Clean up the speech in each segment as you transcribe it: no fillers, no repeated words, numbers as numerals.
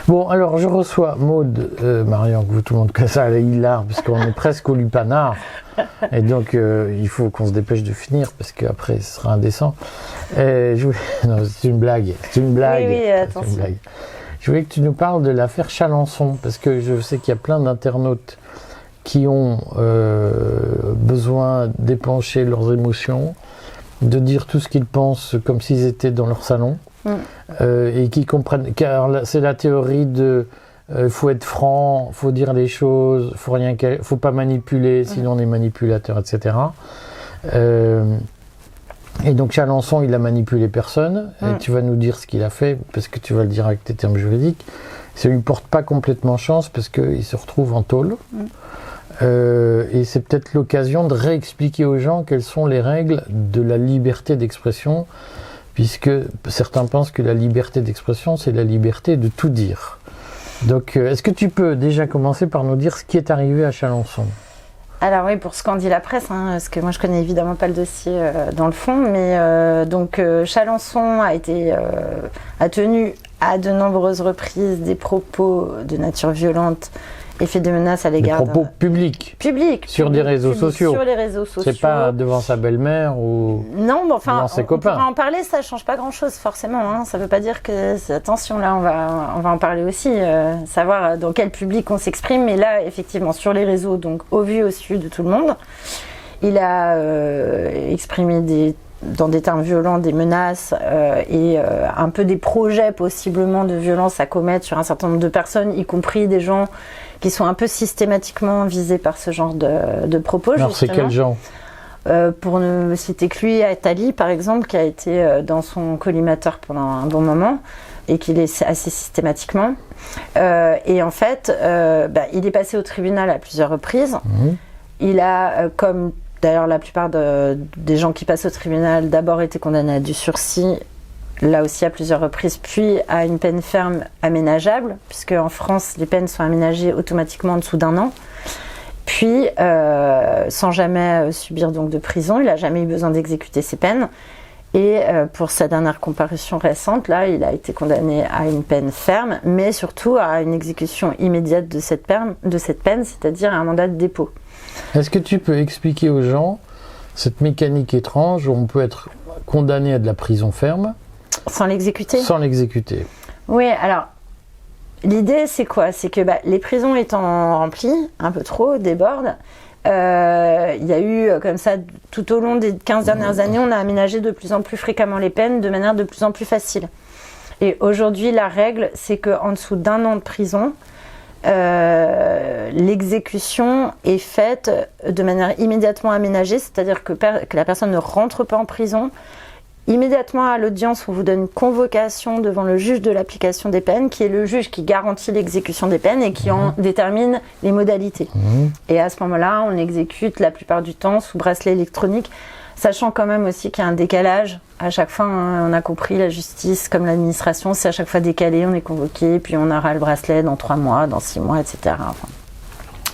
Bon, alors je reçois Maud, Marion, que tout le monde connaît ça, elle est hilar, puisqu'on est presque au lupanar. Et donc, il faut qu'on se dépêche de finir, parce qu'après, ce sera indécent. Non, c'est une blague. C'est une blague. Oui, attention. Une blague. Je voulais que tu nous parles de l'affaire Chalençon, parce que je sais qu'il y a plein d'internautes qui ont besoin d'épancher leurs émotions, de dire tout ce qu'ils pensent comme s'ils étaient dans leur salon, et qui comprennent, car c'est la théorie de faut être franc, faut dire les choses, faut pas manipuler, sinon on est manipulateur, etc. Et donc Chalençon, il a manipulé personne, et tu vas nous dire ce qu'il a fait, parce que tu vas le dire avec tes termes juridiques. Ça lui porte pas complètement chance, parce qu'il se retrouve en tôle. Et c'est peut-être l'occasion de réexpliquer aux gens quelles sont les règles de la liberté d'expression, puisque certains pensent que la liberté d'expression, c'est la liberté de tout dire. Donc, est-ce que tu peux déjà commencer par nous dire ce qui est arrivé à Chalençon ? Alors oui, pour ce qu'en dit la presse, parce que moi je connais évidemment pas le dossier dans le fond, mais Chalençon a tenu à de nombreuses reprises des propos de nature violente et fait des menaces à l'égard des propos publics. Sur des réseaux sociaux. Sur les réseaux sociaux. C'est pas devant sa belle-mère ou devant ses copains. On pourra en parler, ça change pas grand-chose forcément. Ça veut pas dire que attention, là on va en parler aussi, savoir dans quel public on s'exprime. Mais là, effectivement, sur les réseaux, donc au vu, au su de tout le monde, il a exprimé dans des termes violents, des menaces et un peu des projets possiblement de violence à commettre sur un certain nombre de personnes, y compris des gens qui sont un peu systématiquement visés par ce genre de propos. Alors justement. c'est quel genre ? Pour ne citer que lui, Attali par exemple, qui a été dans son collimateur pendant un bon moment et qui l'est assez systématiquement. Et en fait, il est passé au tribunal à plusieurs reprises. Il a, comme d'ailleurs la plupart des gens qui passent au tribunal, d'abord été condamnés à du sursis, là aussi à plusieurs reprises, puis à une peine ferme aménageable, puisque en France, les peines sont aménagées automatiquement en dessous d'1 an. Puis, sans jamais subir donc de prison, il n'a jamais eu besoin d'exécuter ses peines. Et pour sa dernière comparution récente, là, il a été condamné à une peine ferme, mais surtout à une exécution immédiate de cette peine, c'est-à-dire à un mandat de dépôt. Est-ce que tu peux expliquer aux gens cette mécanique étrange où on peut être condamné à de la prison ferme sans l'exécuter ? Sans l'exécuter. Oui, alors, l'idée c'est quoi ? C'est que les prisons étant remplies, un peu trop, débordent, il y a eu comme ça, tout au long des 15 dernières années, on a aménagé de plus en plus fréquemment les peines de manière de plus en plus facile. Et aujourd'hui, la règle, c'est qu'en dessous d'1 an de prison, l'exécution est faite de manière immédiatement aménagée, c'est-à-dire que la personne ne rentre pas en prison. Immédiatement à l'audience, on vous donne une convocation devant le juge de l'application des peines, qui est le juge qui garantit l'exécution des peines et qui en détermine les modalités. Et à ce moment-là, on exécute la plupart du temps sous bracelet électronique, sachant quand même aussi qu'il y a un décalage. À chaque fois, on a compris, la justice comme l'administration, c'est à chaque fois décalé, on est convoqué, puis on aura le bracelet dans 3 mois, dans 6 mois, etc.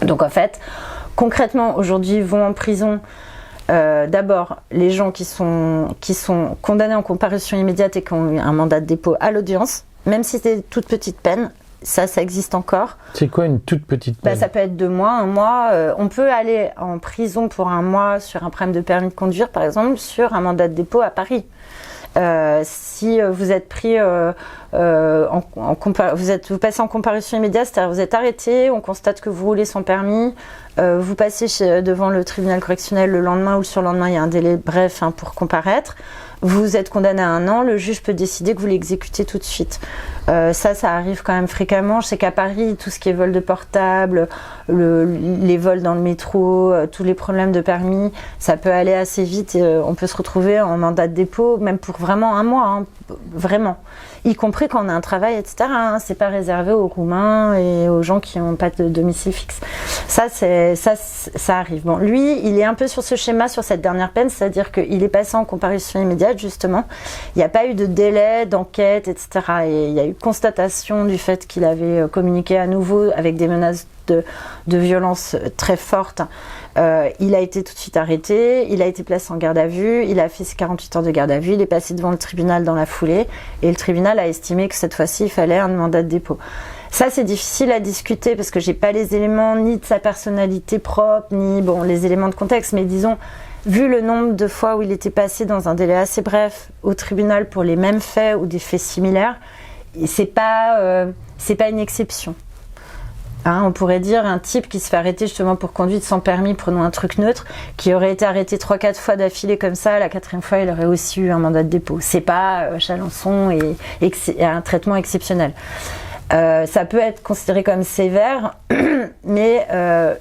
Donc en fait, concrètement, aujourd'hui, vont en prison d'abord les gens qui sont condamnés en comparution immédiate et qui ont eu un mandat de dépôt à l'audience, même si c'est toute petite peine, ça existe encore. C'est quoi une toute petite peine ? Ça peut être 2 mois, 1 mois. On peut aller en prison pour 1 mois sur un problème de permis de conduire, par exemple, sur un mandat de dépôt à Paris. Si vous êtes pris vous passez en comparution immédiate, c'est-à-dire vous êtes arrêté, on constate que vous roulez sans permis, vous passez devant le tribunal correctionnel le lendemain ou le surlendemain, il y a un délai bref pour comparaître. Vous êtes condamné à 1 an, le juge peut décider que vous l'exécutez tout de suite. Ça arrive quand même fréquemment. Je sais qu'à Paris, tout ce qui est vol de portable, les vols dans le métro, tous les problèmes de permis, ça peut aller assez vite. On peut se retrouver en mandat de dépôt, même pour vraiment 1 mois, vraiment. Y compris quand on a un travail, etc. C'est pas réservé aux Roumains et aux gens qui n'ont pas de domicile fixe. Ça arrive. Bon, lui, il est un peu sur ce schéma, sur cette dernière peine, c'est-à-dire qu'il est passé en comparution immédiate, justement. Il n'y a pas eu de délai, d'enquête, etc. Et il y a eu constatation du fait qu'il avait communiqué à nouveau avec des menaces de violence très fortes. Il a été tout de suite arrêté, il a été placé en garde à vue, il a fait ses 48 heures de garde à vue, il est passé devant le tribunal dans la foulée et le tribunal a estimé que cette fois-ci il fallait un mandat de dépôt. Ça, c'est difficile à discuter parce que j'ai pas les éléments ni de sa personnalité propre, ni les éléments de contexte. Mais disons, vu le nombre de fois où il était passé dans un délai assez bref au tribunal pour les mêmes faits ou des faits similaires, c'est pas une exception. Hein, on pourrait dire un type qui se fait arrêter justement pour conduite sans permis, prenons un truc neutre, qui aurait été arrêté 3-4 fois d'affilée comme ça, la 4e fois il aurait aussi eu un mandat de dépôt. C'est pas Chalençon et un traitement exceptionnel. Ça peut être considéré comme sévère, mais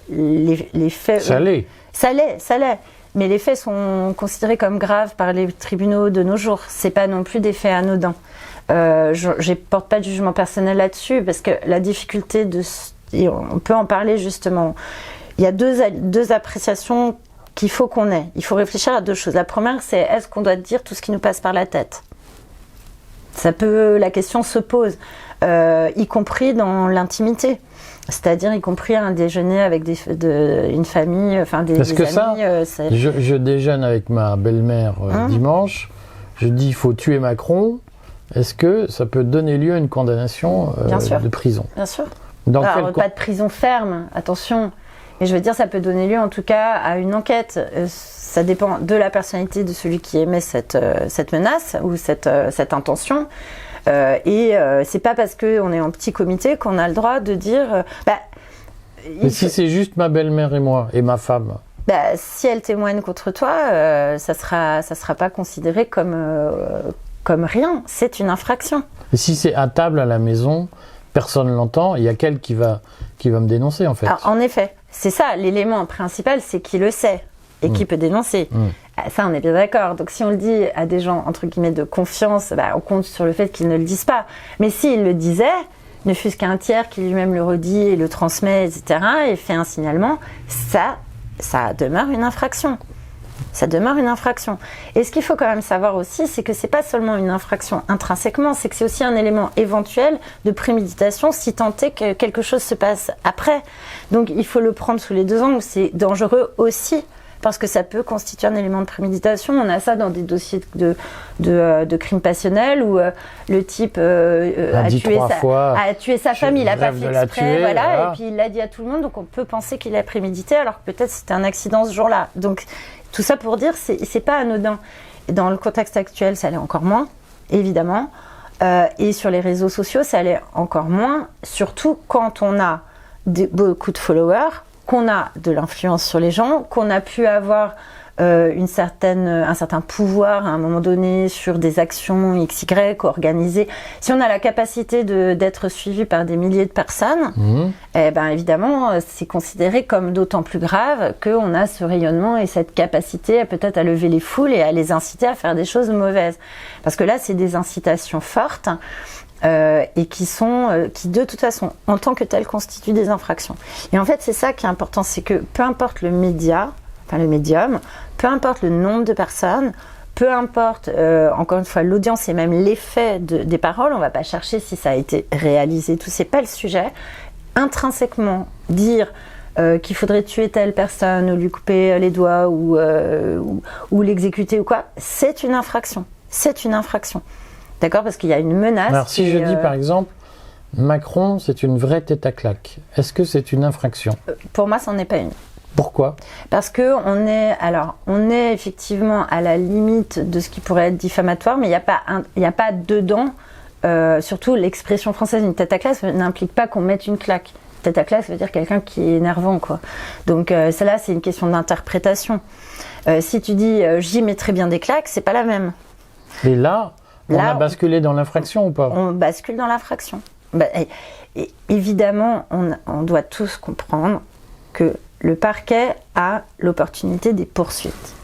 les faits... Ça l'est. Ça l'est. Mais les faits sont considérés comme graves par les tribunaux de nos jours. C'est pas non plus des faits anodins. Je porte pas de jugement personnel là-dessus, parce que la difficulté et on peut en parler justement. Il y a deux appréciations qu'il faut qu'on ait. Il faut réfléchir à 2 choses. La première, c'est est-ce qu'on doit dire tout ce qui nous passe par la tête ? La question se pose, y compris dans l'intimité. C'est-à-dire y compris à un déjeuner avec une famille, enfin des Parce que amis. Ça, je déjeune avec ma belle-mère dimanche, je dis il faut tuer Macron. Est-ce que ça peut donner lieu à une condamnation de prison ? Bien sûr. Alors, pas de prison ferme, attention. Mais je veux dire, ça peut donner lieu en tout cas à une enquête. Ça dépend de la personnalité de celui qui émet cette menace ou cette intention. C'est pas parce qu'on est en petit comité qu'on a le droit de dire... mais si c'est juste ma belle-mère et moi, et ma femme, si elle témoigne contre toi, ça sera pas considéré comme rien. C'est une infraction. Et si c'est à table à la maison, personne ne l'entend, il y a qu'elle qui va me dénoncer en fait. Alors, en effet, c'est ça, l'élément principal, c'est qui le sait et qui peut dénoncer. Ça, on est bien d'accord. Donc, si on le dit à des gens, entre guillemets, de confiance, on compte sur le fait qu'ils ne le disent pas. Mais s'ils le disaient, ne fût-ce qu'un tiers qui lui-même le redit et le transmet, etc., et fait un signalement, ça demeure une infraction. Ça demeure une infraction. Et ce qu'il faut quand même savoir aussi, c'est que c'est pas seulement une infraction intrinsèquement, c'est que c'est aussi un élément éventuel de préméditation si tant est que quelque chose se passe après. Donc il faut le prendre sous les 2 angles. C'est dangereux aussi parce que ça peut constituer un élément de préméditation. On a ça dans des dossiers de crimes passionnels où le type a tué sa femme, il n'a pas fait exprès, voilà, et puis il l'a dit à tout le monde, donc on peut penser qu'il a prémédité alors que peut-être c'était un accident ce jour-là. Donc tout ça pour dire, c'est pas anodin. Et dans le contexte actuel, ça l'est encore moins, évidemment. Et sur les réseaux sociaux, ça l'est encore moins, surtout quand on a beaucoup de followers, qu'on a de l'influence sur les gens, qu'on a pu avoir un certain pouvoir à un moment donné sur des actions XY organisées. Si on a la capacité d'être suivi par des milliers de personnes, évidemment, c'est considéré comme d'autant plus grave qu'on a ce rayonnement et cette capacité peut-être à lever les foules et à les inciter à faire des choses mauvaises. Parce que là, c'est des incitations fortes. Et qui de toute façon, en tant que telles, constituent des infractions. Et en fait, c'est ça qui est important, c'est que peu importe le médium, peu importe le nombre de personnes, peu importe, encore une fois, l'audience et même l'effet des paroles, on ne va pas chercher si ça a été réalisé, tout, c'est pas le sujet. Intrinsèquement, dire qu'il faudrait tuer telle personne ou lui couper les doigts ou l'exécuter ou quoi, c'est une infraction. C'est une infraction. D'accord, parce qu'il y a une menace. Alors si je dis par exemple, Macron, c'est une vraie tête à claque, est-ce que c'est une infraction ? Pour moi, ça n'en est pas une. Pourquoi ? Parce que on est effectivement à la limite de ce qui pourrait être diffamatoire, mais il n'y a pas dedans, surtout l'expression française, une tête à claque, ça n'implique pas qu'on mette une claque. Tête à claque, ça veut dire quelqu'un qui est énervant, quoi. Donc celle-là, c'est une question d'interprétation. Si tu dis j'y mettrais bien des claques, c'est pas la même. Et là, on a basculé dans l'infraction ou pas ? On bascule dans l'infraction. Et évidemment, on doit tous comprendre que le parquet a l'opportunité des poursuites.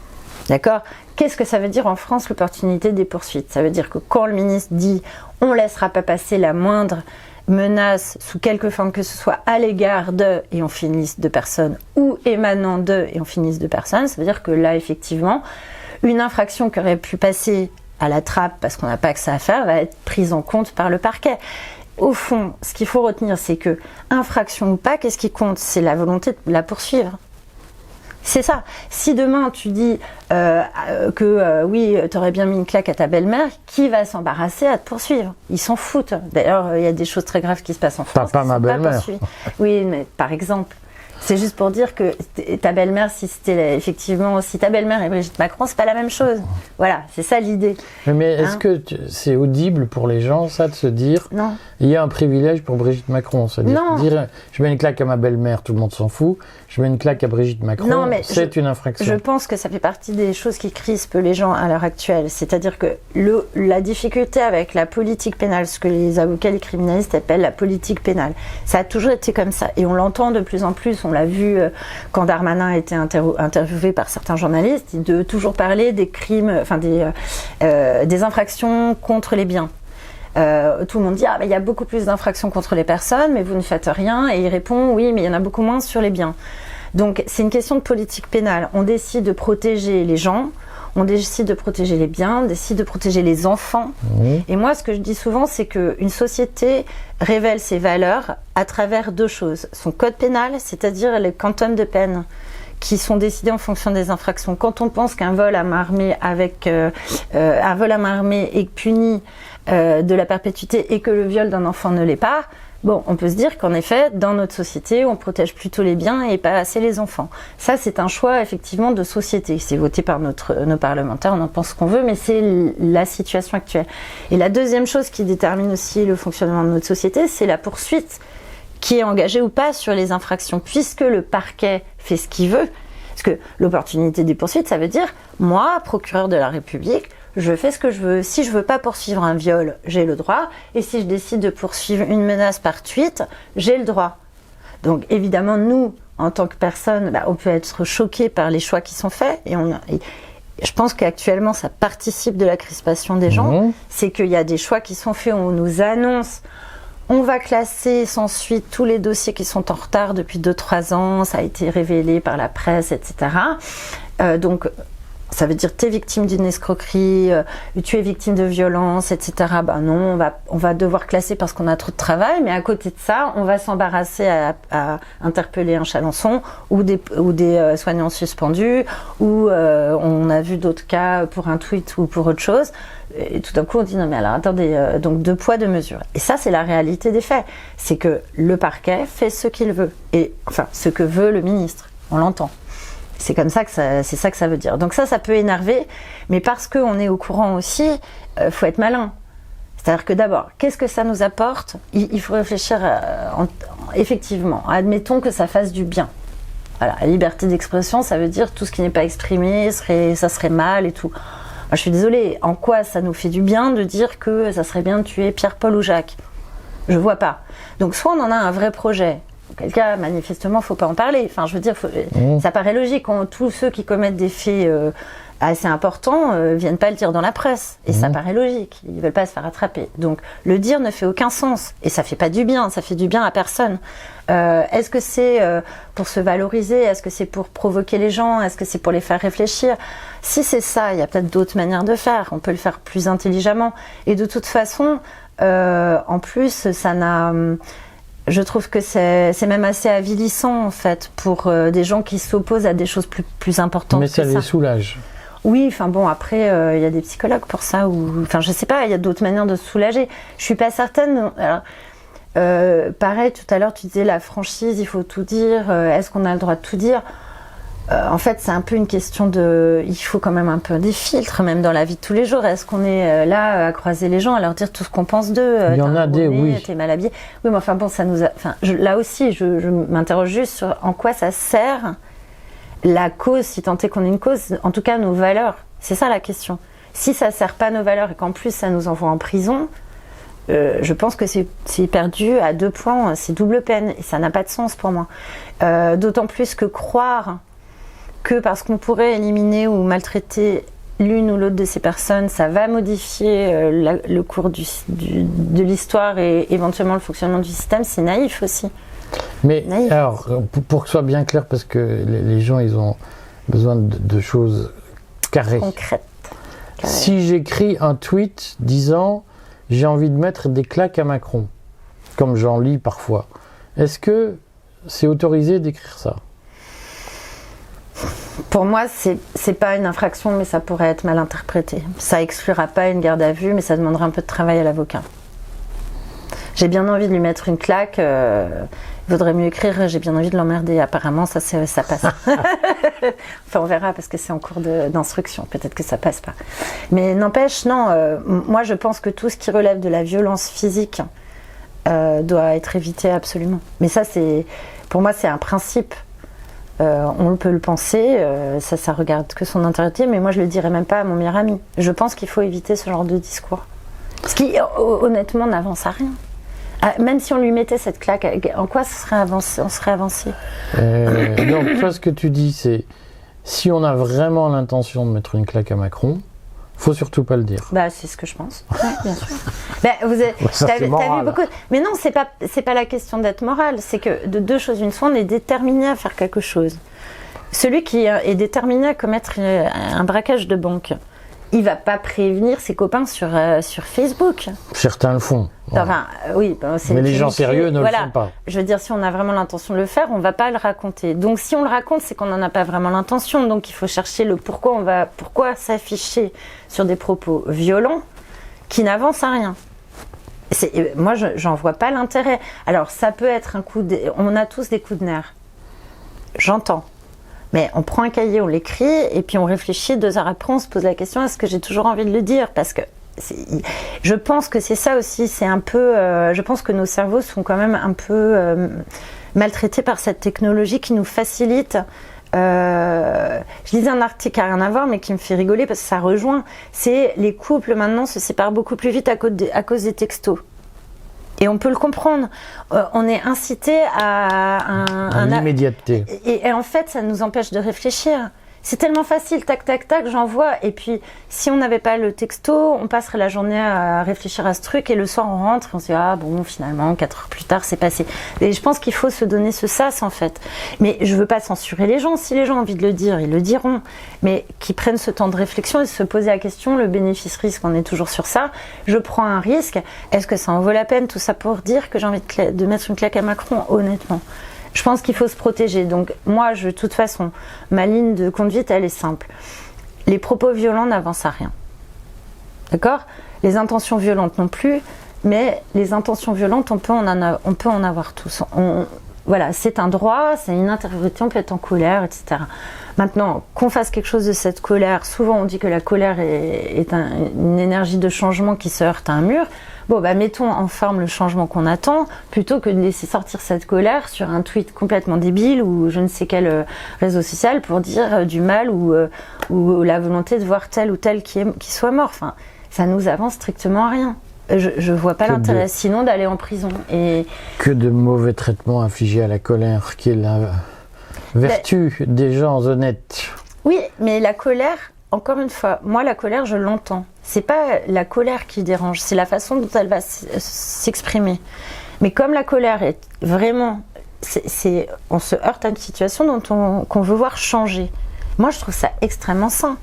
D'accord ? Qu'est-ce que ça veut dire en France, l'opportunité des poursuites ? Ça veut dire que quand le ministre dit « on ne laissera pas passer la moindre menace sous quelque forme que ce soit à l'égard de » et on fait une liste de personnes ou émanant de et on fait une liste de personnes, ça veut dire que là, effectivement, une infraction qui aurait pu passer à la trappe parce qu'on n'a pas que ça à faire va être prise en compte par le parquet. Au fond, ce qu'il faut retenir, c'est que infraction ou pas, qu'est-ce qui compte ? C'est la volonté de la poursuivre. C'est ça. Si demain tu dis oui, t'aurais bien mis une claque à ta belle-mère, qui va s'embarrasser à te poursuivre? Ils s'en foutent. D'ailleurs, il y a des choses très graves qui se passent en France. Pas ma belle-mère. Oui, mais par exemple. C'est juste pour dire que ta belle-mère, si ta belle-mère est Brigitte Macron, c'est pas la même chose. Voilà, c'est ça l'idée. Mais est-ce que c'est audible pour les gens, ça, de se dire non. Il y a un privilège pour Brigitte Macron, c'est-à-dire dire je mets une claque à ma belle-mère, tout le monde s'en fout. Je mets une claque à Brigitte Macron, c'est une infraction. Je pense que ça fait partie des choses qui crispent les gens à l'heure actuelle. C'est-à-dire que la difficulté avec la politique pénale, ce que les avocats, les criminalistes appellent la politique pénale, ça a toujours été comme ça. Et on l'entend de plus en plus. On l'a vu quand Darmanin a été interviewé par certains journalistes, de toujours parler des crimes, des infractions contre les biens. Tout le monde dit il y a beaucoup plus d'infractions contre les personnes, mais vous ne faites rien. Et il répond oui, mais il y en a beaucoup moins sur les biens. Donc c'est une question de politique pénale. On décide de protéger les gens, on décide de protéger les biens, on décide de protéger les enfants. Mmh. Et moi, ce que je dis souvent, c'est qu'une société révèle ses valeurs à travers deux choses. Son code pénal, c'est-à-dire les quantums de peine qui sont décidés en fonction des infractions. Quand on pense qu'un vol à main armée est puni de la perpétuité et que le viol d'un enfant ne l'est pas, on peut se dire qu'en effet, dans notre société, on protège plutôt les biens et pas assez les enfants. Ça, c'est un choix, effectivement, de société. C'est voté par nos parlementaires, on en pense ce qu'on veut, mais c'est la situation actuelle. Et la deuxième chose qui détermine aussi le fonctionnement de notre société, c'est la poursuite qui est engagée ou pas sur les infractions, puisque le parquet fait ce qu'il veut. Parce que l'opportunité des poursuites, ça veut dire, moi, procureur de la République, je fais ce que je veux. Si je veux pas poursuivre un viol, j'ai le droit. Et si je décide de poursuivre une menace par tweet, j'ai le droit. Donc évidemment, nous, en tant que personne, on peut être choqué par les choix qui sont faits. Et je pense qu'actuellement, ça participe de la crispation des gens. Mmh. C'est qu'il y a des choix qui sont faits. On nous annonce, on va classer sans suite tous les dossiers qui sont en retard depuis 2-3 ans. Ça a été révélé par la presse, etc. Donc, ça veut dire tu es victime d'une escroquerie, tu es victime de violence, etc. Non, on va devoir classer parce qu'on a trop de travail, mais à côté de ça, on va s'embarrasser à interpeller un Chalençon ou des soignants suspendus, ou on a vu d'autres cas pour un tweet ou pour autre chose. Et tout d'un coup, on dit non mais alors attendez, donc 2 poids 2 mesures. Et ça, c'est la réalité des faits. C'est que le parquet fait ce qu'il veut, et enfin ce que veut le ministre. On l'entend. C'est comme ça que c'est ça que ça veut dire. Donc ça peut énerver, mais parce qu'on est au courant aussi, faut être malin. C'est-à-dire que d'abord, qu'est-ce que ça nous apporte ? Il faut réfléchir effectivement. Admettons que ça fasse du bien. Voilà, la liberté d'expression, ça veut dire tout ce qui n'est pas exprimé, ça serait mal et tout. Moi, je suis désolée, en quoi ça nous fait du bien de dire que ça serait bien de tuer Pierre, Paul ou Jacques ? Je vois pas. Donc soit on en a un vrai projet. Auquel cas, manifestement, faut pas en parler. Enfin, je veux dire, ça paraît logique. Tous ceux qui commettent des faits assez importants viennent pas le dire dans la presse. Et ça paraît logique. Ils veulent pas se faire attraper. Donc, le dire ne fait aucun sens. Et ça fait pas du bien. Ça fait du bien à personne. Est-ce que c'est pour se valoriser ? Est-ce que c'est pour provoquer les gens ? Est-ce que c'est pour les faire réfléchir ? Si c'est ça, il y a peut-être d'autres manières de faire. On peut le faire plus intelligemment. Et de toute façon, en plus, ça n'a... Je trouve que c'est même assez avilissant, en fait, pour des gens qui s'opposent à des choses plus importantes. Mais ça les soulage. Oui, enfin bon, après, il y a des psychologues pour ça, ou enfin, je sais pas, il y a d'autres manières de se soulager. Je suis pas certaine. Alors, pareil, tout à l'heure, tu disais la franchise, il faut tout dire. Est-ce qu'on a le droit de tout dire ? En fait, c'est un peu une question de... Il faut quand même un peu des filtres, même dans la vie de tous les jours. Est-ce qu'on est là à croiser les gens, à leur dire tout ce qu'on pense d'eux ? Il y en a des, oui. T'es mal habillé. Oui, mais enfin bon, ça nous a... Enfin, là aussi, je m'interroge juste sur en quoi ça sert la cause, si tant est qu'on ait une cause, en tout cas nos valeurs. C'est ça la question. Si ça sert pas nos valeurs et qu'en plus ça nous envoie en prison, je pense que c'est perdu à 2 points, c'est double peine. Et ça n'a pas de sens pour moi. D'autant plus que croire que parce qu'on pourrait éliminer ou maltraiter l'une ou l'autre de ces personnes, ça va modifier le cours de l'histoire et éventuellement le fonctionnement du système, c'est naïf aussi. Mais naïf. Alors, pour que ce soit bien clair, parce que les gens, ils ont besoin de choses carrées. Concrètes. Si j'écris un tweet disant « j'ai envie de mettre des claques à Macron », comme j'en lis parfois, est-ce que c'est autorisé d'écrire ça ? Pour moi, c'est pas une infraction, mais ça pourrait être mal interprété. Ça exclura pas une garde à vue, mais ça demanderait un peu de travail à l'avocat. J'ai bien envie de lui mettre une claque. Il vaudrait mieux écrire « j'ai bien envie de l'emmerder ». Apparemment, ça passe. Enfin, on verra parce que c'est en cours d'instruction. Peut-être que ça passe pas. Mais n'empêche, non. Moi, je pense que tout ce qui relève de la violence physique doit être évité absolument. Mais ça, pour moi, c'est un principe. On peut le penser, ça regarde que son intégrité, mais moi je le dirais même pas à mon meilleur ami. Je pense qu'il faut éviter ce genre de discours. Ce qui, honnêtement, n'avance à rien. Même si on lui mettait cette claque, en quoi on serait avancé Donc, toi, ce que tu dis, c'est si on a vraiment l'intention de mettre une claque à Macron, faut surtout pas le dire. Bah, c'est ce que je pense. Ouais, bien sûr. Bah, t'as vu beaucoup. Mais non, c'est pas la question d'être moral. C'est que de deux choses, une fois, on est déterminé à faire quelque chose. Celui qui est déterminé à commettre un braquage de banque, il va pas prévenir ses copains sur Facebook. Certains le font. Ouais. Enfin, oui. Mais les gens sérieux ne le font pas. Je veux dire, si on a vraiment l'intention de le faire, on va pas le raconter. Donc, si on le raconte, c'est qu'on n'en a pas vraiment l'intention. Donc, il faut chercher le pourquoi s'afficher sur des propos violents qui n'avancent à rien. Moi, j'en vois pas l'intérêt. Alors, ça peut être on a tous des coups de nerfs. J'entends. Mais on prend un cahier, on l'écrit, et puis on réfléchit 2 heures après, on se pose la question, est-ce que j'ai toujours envie de le dire ? Parce que je pense que c'est ça aussi, c'est un peu... je pense que nos cerveaux sont quand même un peu maltraités par cette technologie qui nous facilite. Je lisais un article qui n'a rien à voir, mais qui me fait rigoler parce que ça rejoint. C'est les couples maintenant se séparent beaucoup plus vite à cause des textos. Et on peut le comprendre. On est incité à l'immédiateté. Et en fait, ça nous empêche de réfléchir. C'est tellement facile, tac, tac, tac, j'envoie. Et puis, si on n'avait pas le texto, on passerait la journée à réfléchir à ce truc. Et le soir, on rentre et on se dit, ah bon, finalement, 4 heures plus tard, c'est passé. Et je pense qu'il faut se donner ce sas, en fait. Mais je veux pas censurer les gens. Si les gens ont envie de le dire, ils le diront. Mais qu'ils prennent ce temps de réflexion et se poser la question, le bénéfice-risque, on est toujours sur ça. Je prends un risque. Est-ce que ça en vaut la peine, tout ça pour dire que j'ai envie de mettre une claque à Macron, honnêtement? Je pense qu'il faut se protéger. Donc moi, de toute façon, ma ligne de conduite, elle est simple. Les propos violents n'avancent à rien. D'accord ? Les intentions violentes non plus, mais les intentions violentes, on peut en avoir tous. Voilà, c'est un droit, c'est une intégrité, on peut être en colère, etc. Maintenant, qu'on fasse quelque chose de cette colère, souvent on dit que la colère est une énergie de changement qui se heurte à un mur. Bon, bah mettons en forme le changement qu'on attend, plutôt que de laisser sortir cette colère sur un tweet complètement débile ou je ne sais quel réseau social pour dire du mal ou la volonté de voir tel ou tel qui soit mort. Enfin, ça nous avance strictement à rien. Je vois pas l'intérêt, sinon d'aller en prison. Que de mauvais traitements infligés à la colère, qui est la vertu des gens honnêtes. Oui, mais la colère, encore une fois, moi la colère, je l'entends. C'est pas la colère qui dérange, c'est la façon dont elle va s'exprimer. Mais comme la colère est vraiment... on se heurte à une situation qu'on veut voir changer. Moi, je trouve ça extrêmement sain.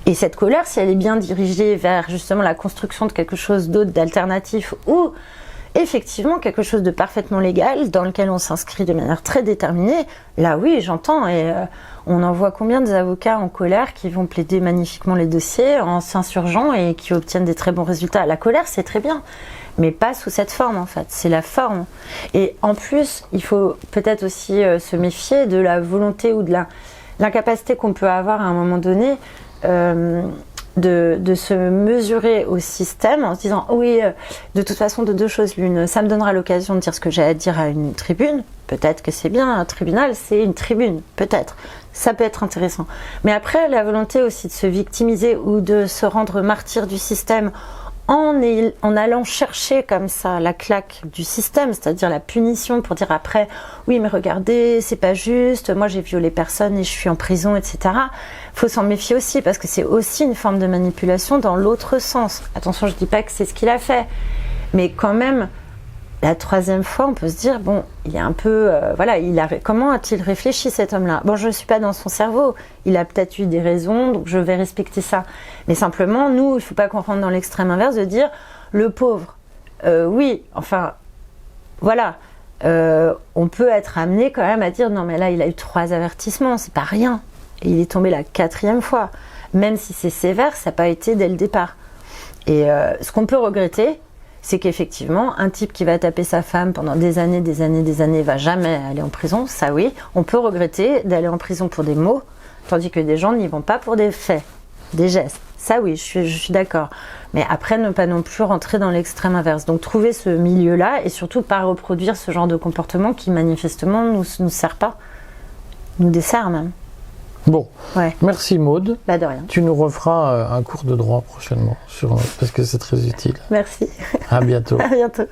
Et cette colère, si elle est bien dirigée vers justement la construction de quelque chose d'autre, d'alternatif, ou effectivement quelque chose de parfaitement légal, dans lequel on s'inscrit de manière très déterminée, là oui, j'entends. Et on en voit combien des avocats en colère qui vont plaider magnifiquement les dossiers en s'insurgeant et qui obtiennent des très bons résultats. La colère, c'est très bien, mais pas sous cette forme en fait, c'est la forme. Et en plus, il faut peut-être aussi se méfier de la volonté ou de l'incapacité qu'on peut avoir à un moment donné de se mesurer au système en se disant oui, de toute façon, de deux choses l'une, ça me donnera l'occasion de dire ce que j'ai à dire à une tribune, peut-être que c'est bien, un tribunal c'est une tribune, peut-être, ça peut être intéressant, mais après la volonté aussi de se victimiser ou de se rendre martyr du système en allant chercher comme ça la claque du système, c'est-à-dire la punition pour dire après oui mais regardez c'est pas juste, moi j'ai violé personne et je suis en prison, etc. Faut s'en méfier aussi parce que c'est aussi une forme de manipulation dans l'autre sens. Attention, je dis pas que c'est ce qu'il a fait, mais quand même la troisième fois on peut se dire bon, il est un peu voilà, comment a-t-il réfléchi cet homme-là? Bon, je ne suis pas dans son cerveau, il a peut-être eu des raisons, donc je vais respecter ça, mais simplement nous, il ne faut pas qu'on rentre dans l'extrême inverse de dire le pauvre, oui, enfin voilà, on peut être amené quand même à dire non mais là il a eu 3 avertissements, c'est pas rien. Et il est tombé la 4e fois. Même si c'est sévère, ça n'a pas été dès le départ. Et ce qu'on peut regretter, c'est qu'effectivement, un type qui va taper sa femme pendant des années, va jamais aller en prison. Ça oui, on peut regretter d'aller en prison pour des mots, tandis que des gens n'y vont pas pour des faits, des gestes. Ça oui, je suis d'accord. Mais après, ne pas non plus rentrer dans l'extrême inverse. Donc trouver ce milieu-là et surtout pas reproduire ce genre de comportement qui manifestement nous sert pas, nous dessert même. Bon, Ouais. merci Maude. Bah de rien. Tu nous referas un cours de droit prochainement, parce que c'est très utile. Merci. À bientôt. À bientôt.